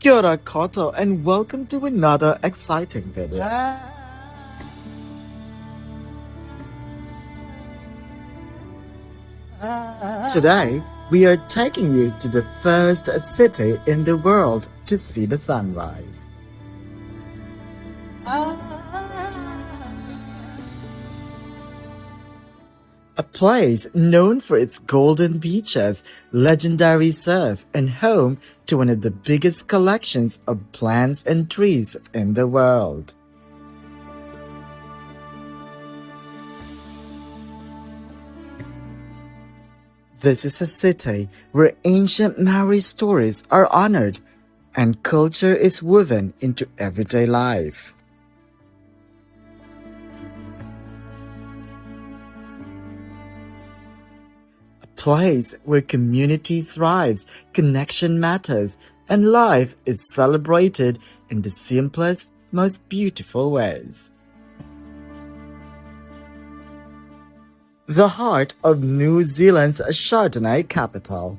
Kia ora koto and welcome to another exciting video. Today, we are taking you to the first city in the world to see the sunrise. A place known for its golden beaches, legendary surf, and home to one of the biggest collections of plants and trees in the world. This is a city where ancient Maori stories are honored and culture is woven into everyday life. A place where community thrives, connection matters, and life is celebrated in the simplest, most beautiful ways. The heart of New Zealand's Chardonnay capital.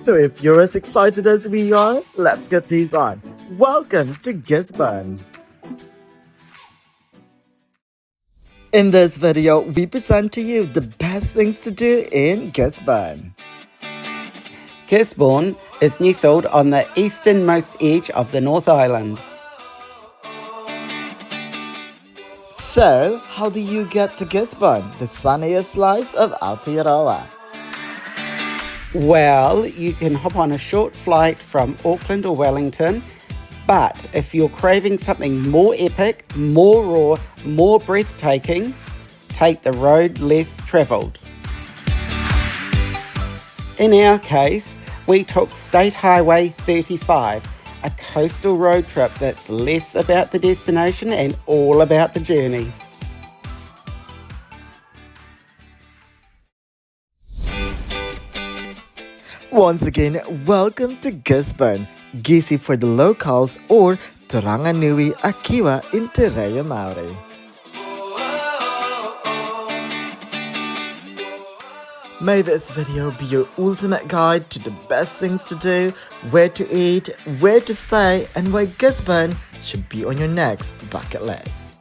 So if you're as excited as we are, let's get these on. Welcome to Gisborne. In this video, we present to you the best things to do in Gisborne. Gisborne is nestled on the easternmost edge of the North Island. So, how do you get to Gisborne, the sunniest slice of Aotearoa? Well, you can hop on a short flight from Auckland or Wellington, but if you're craving something more epic, more raw, more breathtaking, take the road less travelled. In our case, we took State Highway 35, a coastal road trip that's less about the destination and all about the journey. Once again, welcome to Gisborne, Gisi for the locals or Toranganui Akiwa in Te Reo Māori. May this video be your ultimate guide to the best things to do, where to eat, where to stay, and why Gisborne should be on your next bucket list.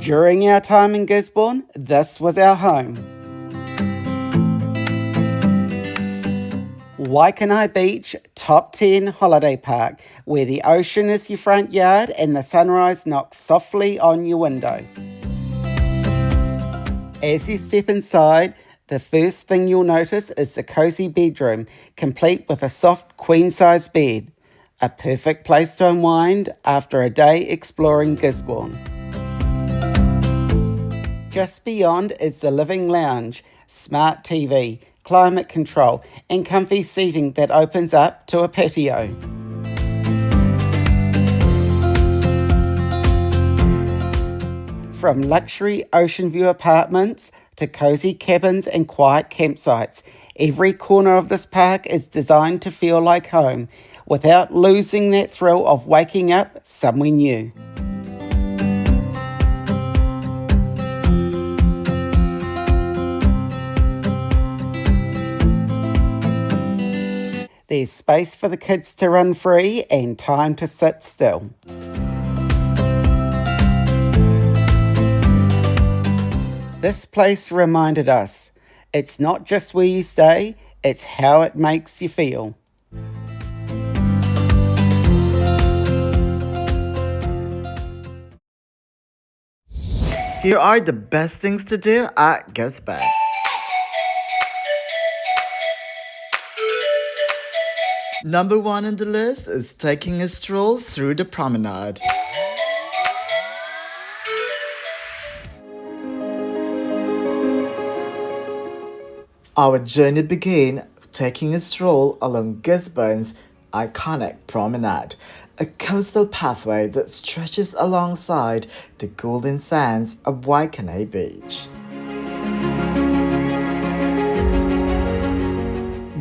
During our time in Gisborne, this was our home. Waikanae Beach Top 10 Holiday Park, where the ocean is your front yard and the sunrise knocks softly on your window. As you step inside, the first thing you'll notice is the cosy bedroom, complete with a soft queen-size bed. A perfect place to unwind after a day exploring Gisborne. Just beyond is the living lounge, smart TV, climate control, and comfy seating that opens up to a patio. From luxury ocean view apartments to cozy cabins and quiet campsites, every corner of this park is designed to feel like home, without losing that thrill of waking up somewhere new. There's space for the kids to run free and time to sit still. This place reminded us, it's not just where you stay, it's how it makes you feel. Here are the best things to do at Gisborne. Number 1 on the list is taking a stroll through the Promenade. Our journey began taking a stroll along Gisborne's iconic Promenade, a coastal pathway that stretches alongside the golden sands of Waikanae Beach.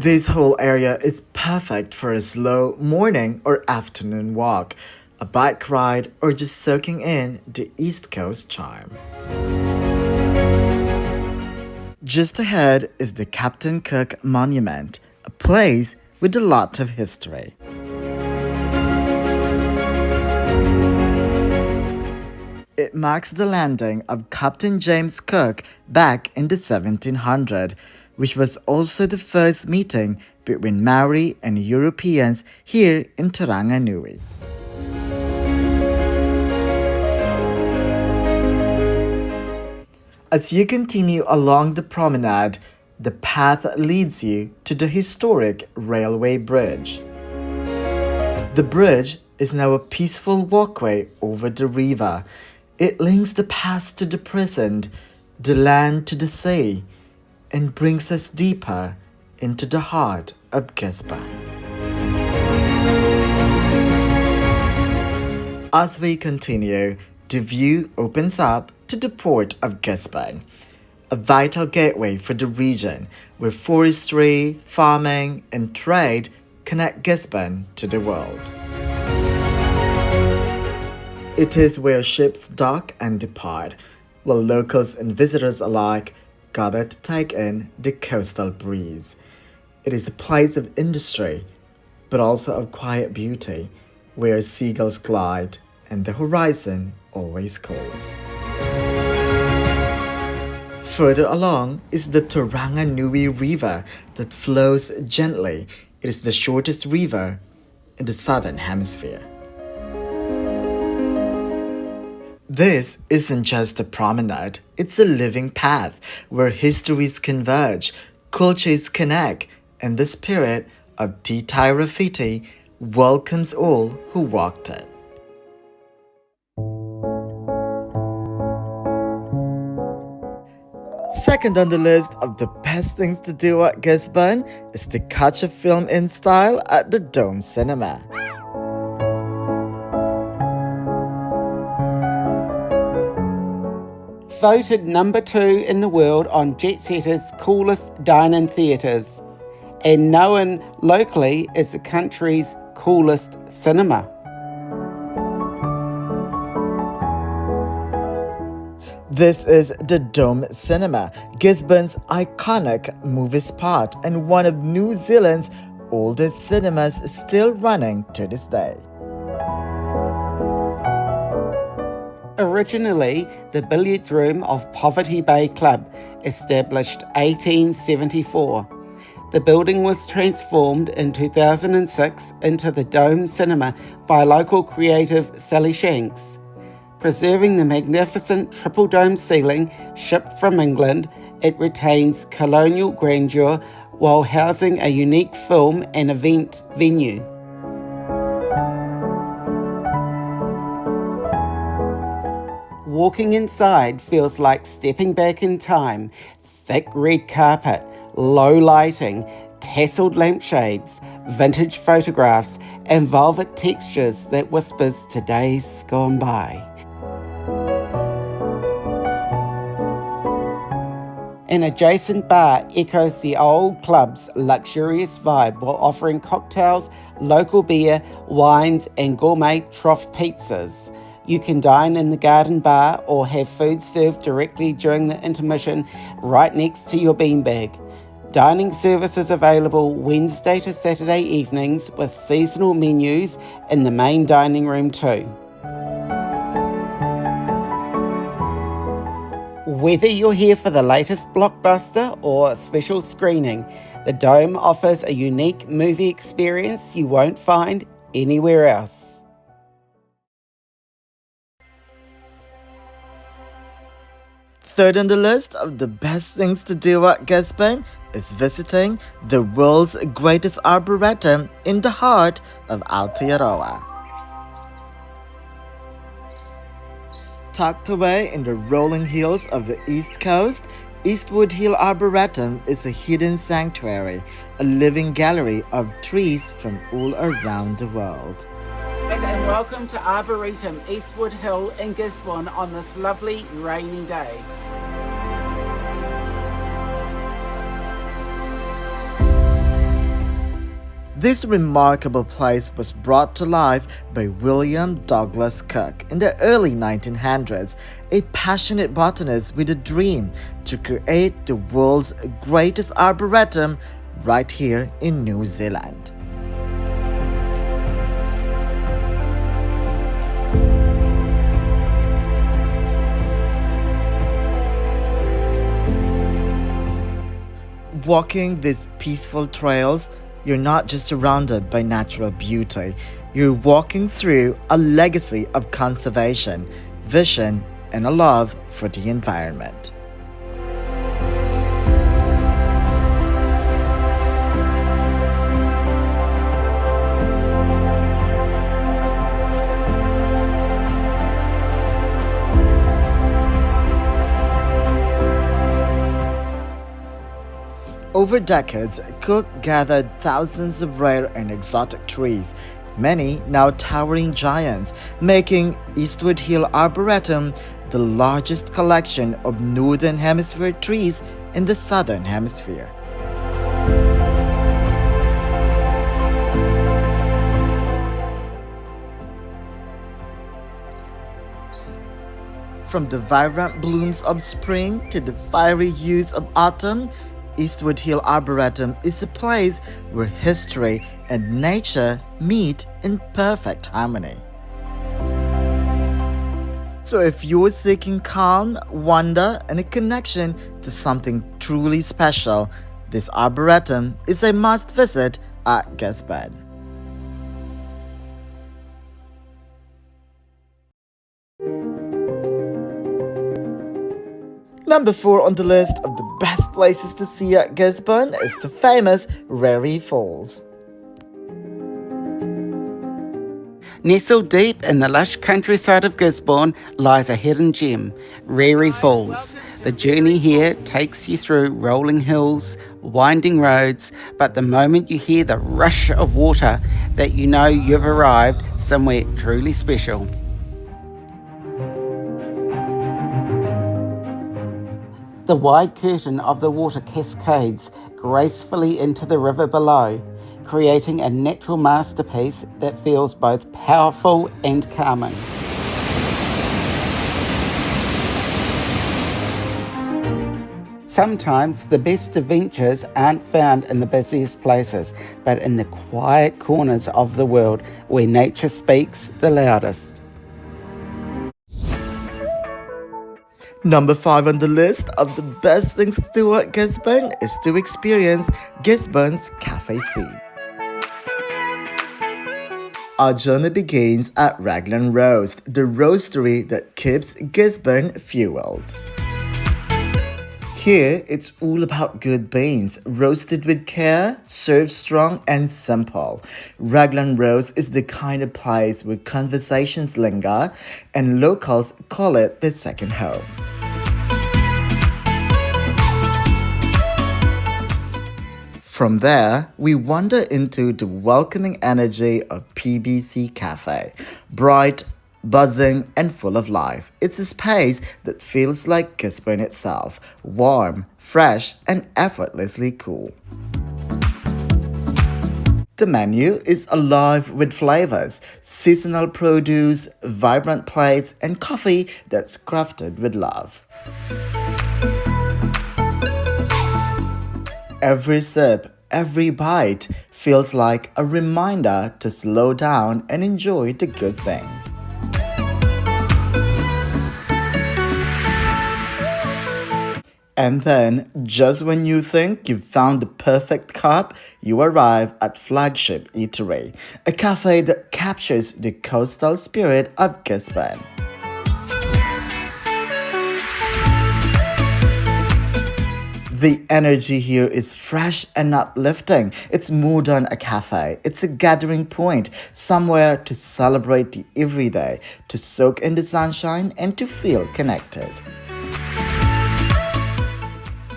This whole area is perfect for a slow morning or afternoon walk, a bike ride, or just soaking in the East Coast charm. Just ahead is the Captain Cook Monument, a place with a lot of history. It marks the landing of Captain James Cook back in the 1700s, which was also the first meeting between Maori and Europeans here in Taranganui. As you continue along the promenade, the path leads you to the historic railway bridge. The bridge is now a peaceful walkway over the river. It links the past to the present, the land to the sea, and brings us deeper into the heart of Gisborne. As we continue, the view opens up to the port of Gisborne, a vital gateway for the region where forestry, farming, and trade connect Gisborne to the world. It is where ships dock and depart, while locals and visitors alike gather to take in the coastal breeze. It is a place of industry, but also of quiet beauty, where seagulls glide and the horizon always calls. Further along is the Taranganui River that flows gently. It is the shortest river in the southern hemisphere. This isn't just a promenade, it's a living path where histories converge, cultures connect, and the spirit of the Tairawhiti welcomes all who walked it. Second on the list of the best things to do at Gisborne is to catch a film in style at the Dome Cinema. Voted number 2 in the world on Jet Setter's coolest dine-in theatres, and known locally as the country's coolest cinema. This is the Dome Cinema, Gisborne's iconic movie spot and one of New Zealand's oldest cinemas still running to this day. Originally the billiards room of Poverty Bay Club, established 1874. The building was transformed in 2006 into the Dome Cinema by local creative Sally Shanks. Preserving the magnificent triple dome ceiling shipped from England, it retains colonial grandeur while housing a unique film and event venue. Walking inside feels like stepping back in time. Thick red carpet, low lighting, tasseled lampshades, vintage photographs, and velvet textures that whispers today's gone by. An adjacent bar echoes the old club's luxurious vibe while offering cocktails, local beer, wines, and gourmet trough pizzas. You can dine in the garden bar or have food served directly during the intermission right next to your beanbag. Dining services available Wednesday to Saturday evenings with seasonal menus in the main dining room too. Whether you're here for the latest blockbuster or a special screening, the Dome offers a unique movie experience you won't find anywhere else. Third on the list of the best things to do at Gisborne is visiting the world's greatest arboretum in the heart of Aotearoa. Tucked away in the rolling hills of the East Coast, Eastwood Hill Arboretum is a hidden sanctuary, a living gallery of trees from all around the world. And welcome to Arboretum, Eastwood Hill in Gisborne on this lovely rainy day. This remarkable place was brought to life by William Douglas Cook in the early 1900s, a passionate botanist with a dream to create the world's greatest arboretum right here in New Zealand. Walking these peaceful trails, you're not just surrounded by natural beauty, you're walking through a legacy of conservation, vision, and a love for the environment. Over decades, Cook gathered thousands of rare and exotic trees, many now towering giants, making Eastwood Hill Arboretum the largest collection of Northern Hemisphere trees in the Southern Hemisphere. From the vibrant blooms of spring to the fiery hues of autumn, Eastwood Hill Arboretum is a place where history and nature meet in perfect harmony. So if you're seeking calm, wonder, and a connection to something truly special, this Arboretum is a must visit at Gisborne. Number 4 on the list of the best places to see at Gisborne is the famous Rere Falls. Nestled deep in the lush countryside of Gisborne lies a hidden gem, Rere Falls. The journey here takes you through rolling hills, winding roads, but the moment you hear the rush of water, that you know you've arrived somewhere truly special. The wide curtain of the water cascades gracefully into the river below, creating a natural masterpiece that feels both powerful and calming. Sometimes the best adventures aren't found in the busiest places, but in the quiet corners of the world where nature speaks the loudest. Number 5 on the list of the best things to do at Gisborne is to experience Gisborne's cafe scene. Our journey begins at Raglan Roast, the roastery that keeps Gisborne fueled. Here, it's all about good beans, roasted with care, served strong and simple. Raglan Roast is the kind of place where conversations linger, and locals call it their second home. From there, we wander into the welcoming energy of PBC Cafe. Bright, buzzing, and full of life. It's a space that feels like Gisborne itself, warm, fresh, and effortlessly cool. The menu is alive with flavors, seasonal produce, vibrant plates, and coffee that's crafted with love. Every sip, every bite feels like a reminder to slow down and enjoy the good things. And then, just when you think you've found the perfect cup, you arrive at Flagship Eatery, a cafe that captures the coastal spirit of Gisborne. The energy here is fresh and uplifting. It's more than a cafe. It's a gathering point, somewhere to celebrate the everyday, to soak in the sunshine, and to feel connected.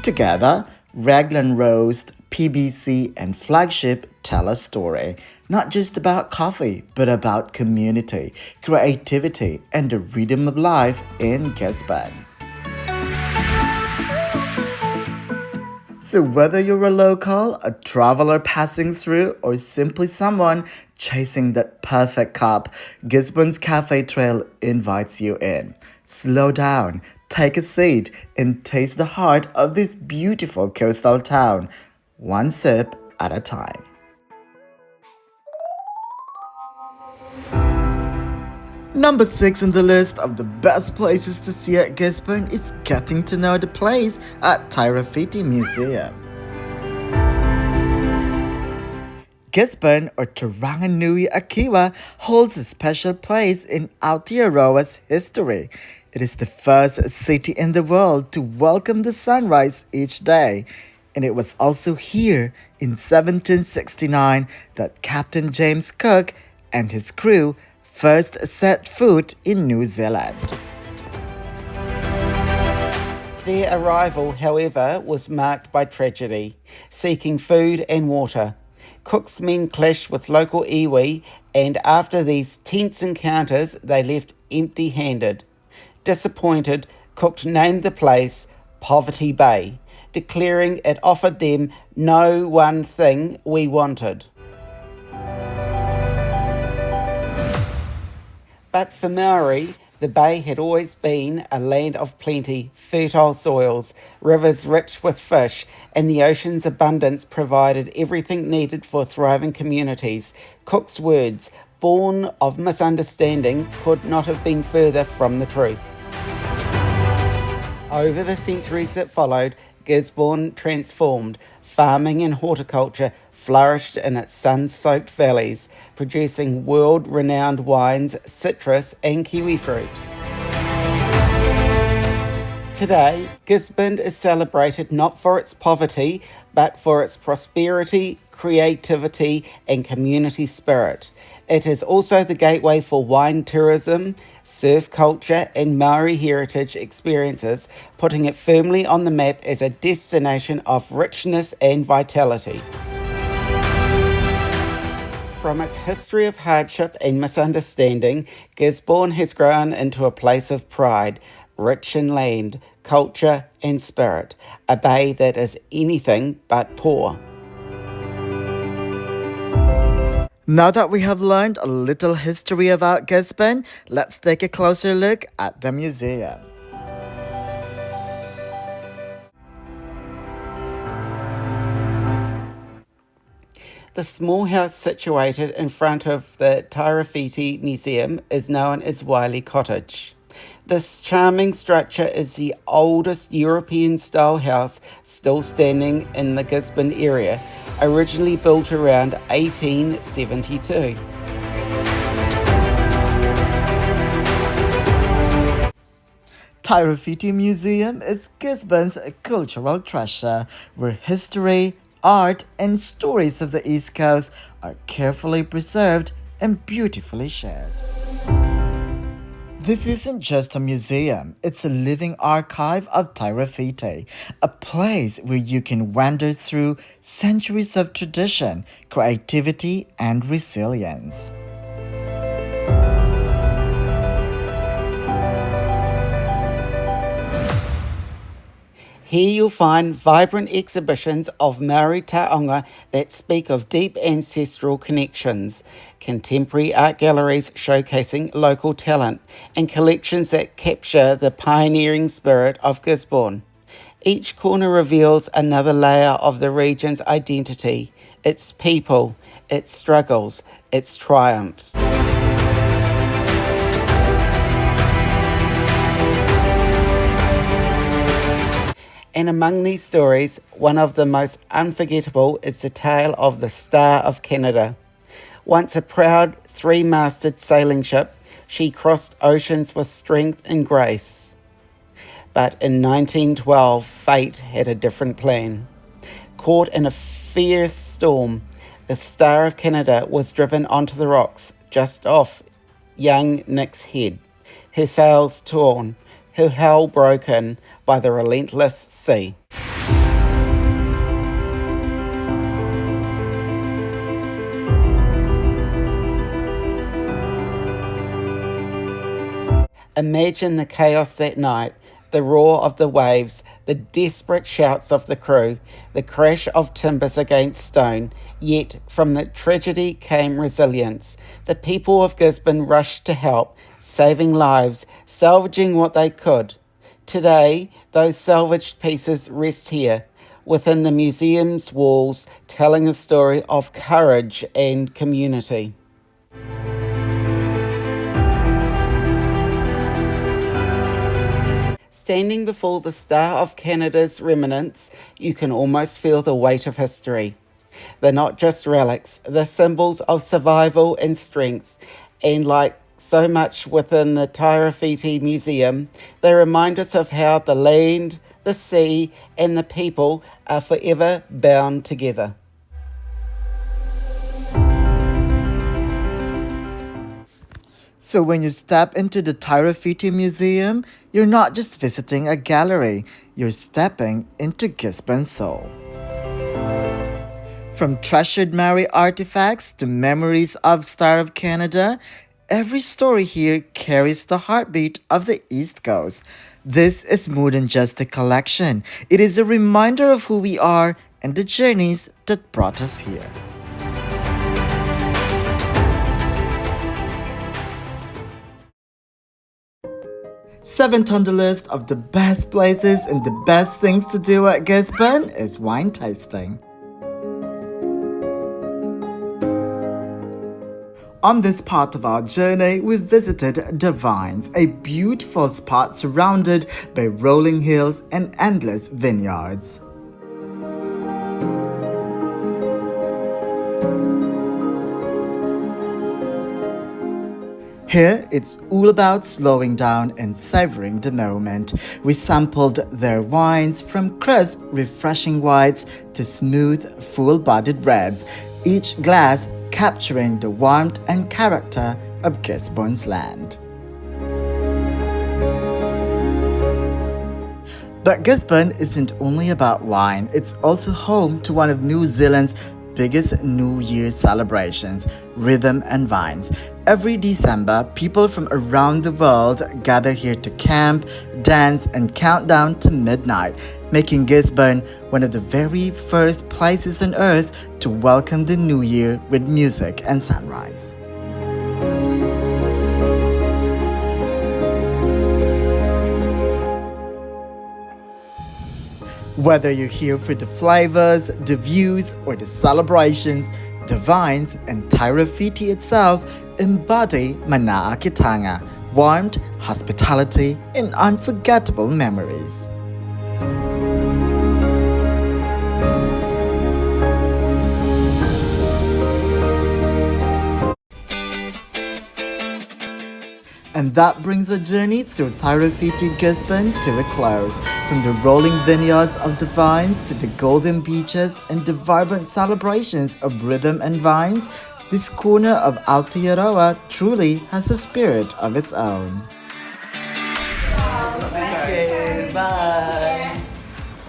Together, Raglan Roast, PBC, and Flagship tell a story, not just about coffee, but about community, creativity, and the rhythm of life in Gisborne. So, whether you're a local, a traveler passing through, or simply someone chasing that perfect cup, Gisborne's Cafe Trail invites you in. Slow down, take a seat, and taste the heart of this beautiful coastal town, one sip at a time. Number 6 on the list of the best places to see at Gisborne is getting to know the place at Tairawhiti Museum. Gisborne, or Taranganui Akiwa, holds a special place in Aotearoa's history. It is the first city in the world to welcome the sunrise each day. And it was also here in 1769 that Captain James Cook and his crew first set foot in New Zealand. Their arrival, however, was marked by tragedy, seeking food and water. Cook's men clashed with local iwi, and after these tense encounters, they left empty-handed. Disappointed, Cook named the place Poverty Bay, declaring it offered them no one thing we wanted. But for Māori, the bay had always been a land of plenty, fertile soils, rivers rich with fish, and the ocean's abundance provided everything needed for thriving communities. Cook's words, born of misunderstanding, could not have been further from the truth. Over the centuries that followed, Gisborne transformed. Farming and horticulture flourished in its sun-soaked valleys, producing world-renowned wines, citrus and kiwi fruit. Today, Gisborne is celebrated not for its poverty, but for its prosperity, creativity and community spirit. It is also the gateway for wine tourism, surf culture and Māori heritage experiences, putting it firmly on the map as a destination of richness and vitality. From its history of hardship and misunderstanding, Gisborne has grown into a place of pride, rich in land, culture and spirit, a bay that is anything but poor. Now that we have learned a little history about Gisborne, let's take a closer look at the museum. The small house situated in front of the Tairawhiti Museum is known as Wiley Cottage. This charming structure is the oldest European-style house still standing in the Gisborne area, originally built around 1872. Tairawhiti Museum is Gisborne's cultural treasure, where history, art, and stories of the East Coast are carefully preserved and beautifully shared. This isn't just a museum, it's a living archive of Tairawhiti, a place where you can wander through centuries of tradition, creativity, and resilience. Here you'll find vibrant exhibitions of Māori taonga that speak of deep ancestral connections, contemporary art galleries showcasing local talent, and collections that capture the pioneering spirit of Gisborne. Each corner reveals another layer of the region's identity, its people, its struggles, its triumphs. And among these stories, one of the most unforgettable is the tale of the Star of Canada. Once a proud three-masted sailing ship, she crossed oceans with strength and grace. But in 1912, fate had a different plan. Caught in a fierce storm, the Star of Canada was driven onto the rocks just off young Nick's head, her sails torn, her hull broken by the relentless sea. Imagine the chaos that night. the roar of the waves, the desperate shouts of the crew, the crash of timbers against stone. Yet from the tragedy came resilience. The people of Gisborne rushed to help, saving lives, salvaging what they could. Today, those salvaged pieces rest here, within the museum's walls, telling a story of courage and community. Standing before the Star of Canada's remnants, you can almost feel the weight of history. They're not just relics, they're symbols of survival and strength. And like so much within the Tairawhiti Museum, they remind us of how the land, the sea, and the people are forever bound together. So when you step into the Tairawhiti Museum, you're not just visiting a gallery, you're stepping into Gisborne's soul. From treasured Māori artifacts to memories of Star of Canada, every story here carries the heartbeat of the East Coast. This is more than just a collection. It is a reminder of who we are and the journeys that brought us here. Seventh on the list of the best places and the best things to do at Gisborne is wine tasting. On this part of our journey, we visited The Vines, a beautiful spot surrounded by rolling hills and endless vineyards. Here, it's all about slowing down and savoring the moment. We sampled their wines from crisp, refreshing whites to smooth, full-bodied reds, each glass capturing the warmth and character of Gisborne's land. But Gisborne isn't only about wine, it's also home to one of New Zealand's biggest New Year's celebrations, Rhythm and Vines. Every December, people from around the world gather here to camp, dance, and count down to midnight, making Gisborne one of the very first places on earth to welcome the new year with music and sunrise. Whether you're here for the flavors, the views, or the celebrations, the Vines and Tairawhiti itself embody Manaakitanga, warmth, hospitality, and unforgettable memories. And that brings our journey through Tairawhiti Gisborne to a close. From the rolling vineyards of the vines to the golden beaches and the vibrant celebrations of Rhythm and Vines, this corner of Aotearoa truly has a spirit of its own. Thank you. Bye.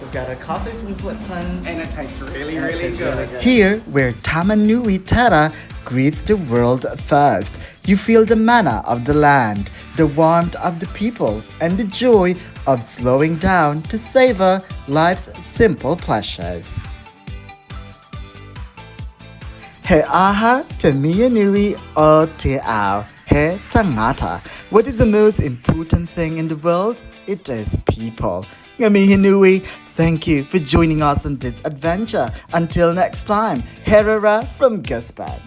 We've got a coffee from Clipton's. And it tastes really, really good. Here, where Tamanui Terra greets the world first, you feel the mana of the land, the warmth of the people, and the joy of slowing down to savor life's simple pleasures. He aha te mia nui o te ao, he tangata. What is the most important thing in the world? It is people. Ngamihi nui, thank you for joining us on this adventure. Until next time, Rere from Gisborne.